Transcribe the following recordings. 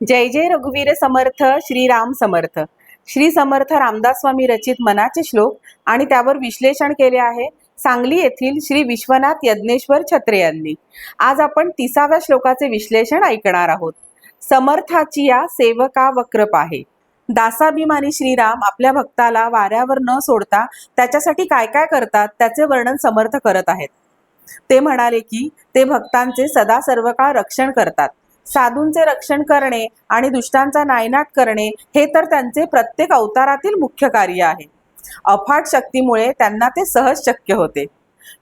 जय जय रघुवीर समर्थ श्री राम समर्थ. श्री समर्थ रामदास स्वामी रचित मनाचे श्लोक आणि त्यावर विश्लेषण केले आहे सांगली येथील श्री विश्वनाथ यज्ञेश्वर छत्रे यांनी. आज आपण 30व्या श्लोकाचे विश्लेषण ऐकणार आहोत. समर्थाची या सेवका वक्रप आहे. दासाभिमानी श्रीराम आपल्या भक्ताला वाऱ्यावर न सोडता त्याच्यासाठी काय काय करतात त्याचे वर्णन समर्थ करत आहेत. ते म्हणाले की ते भक्तांचे सदा सर्व काळ रक्षण करतात. साधूंचे रक्षण करणे आणि दुष्टांचा नायनाट करणे हे तर त्यांचे प्रत्येक अवतारातील मुख्य कार्य आहे. अफाट शक्तीमुळे त्यांना ते सहज शक्य होते.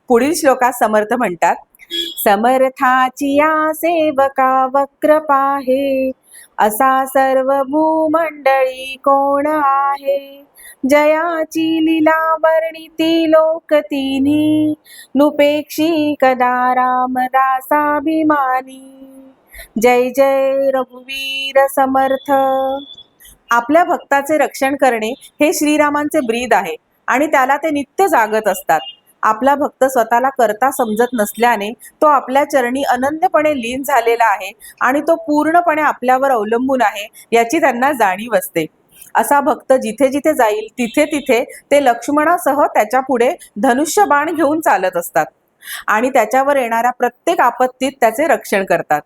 पुढील श्लोकात समर्थ म्हणतात, समर्थाची या सेवका वक्रप आहे, असा सर्व भूमंडळी कोण आहे. जयाची लीला वर्णिती लोक तिन्ही, नुपेक्षी कदा रामदासाभिमानी. जय जय रघुवीर समर्थ. आपल्या भक्ताचे रक्षण करणे हे श्रीरामांचे ब्रीद आहे आणि त्याला ते नित्य जागत असतात. आपला भक्त स्वतःला करता समजत नसल्याने तो आपल्या चरणी अनन्यपणे लीन झालेला आहे आणि तो पूर्णपणे आपल्यावर अवलंबून आहे याची त्यांना जाणीव असते. असा भक्त जिथे जिथे जाईल तिथे तिथे ते लक्ष्मणासह त्याच्या पुढे धनुष्यबाण घेऊन चालत असतात आणि त्याच्यावर येणाऱ्या प्रत्येक आपत्तीत त्याचे रक्षण करतात.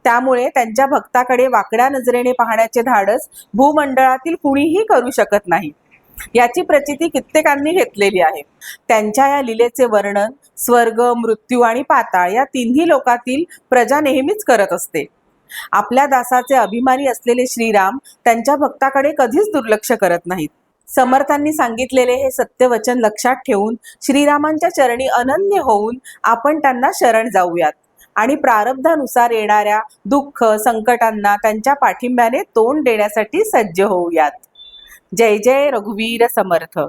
त्यामुळे त्यांच्या भक्ताकडे वाकड्या नजरेने पाहण्याचे धाडस भूमंडळातील कुणीही करू शकत नाही. याची प्रचिती कित्येकांनी घेतलेली आहे. त्यांच्या या लीलेचे वर्णन स्वर्ग, मृत्यू आणि पाताळ या तिन्ही लोकातील प्रजा नेहमीच करत असते. आपल्या दासाचे अभिमानी असलेले श्रीराम त्यांच्या भक्ताकडे कधीच दुर्लक्ष करत नाहीत. समर्थांनी सांगितलेले हे सत्यवचन लक्षात ठेवून श्रीरामांच्या चरणी अनन्य होऊन आपण त्यांना शरण जाऊयात आणि प्रारब्धानुसार येणाऱ्या दुःख संकटांना त्यांच्या पाठिंब्याने तोंड देण्यासाठी सज्ज होऊयात. जय जय रघुवीर समर्थ.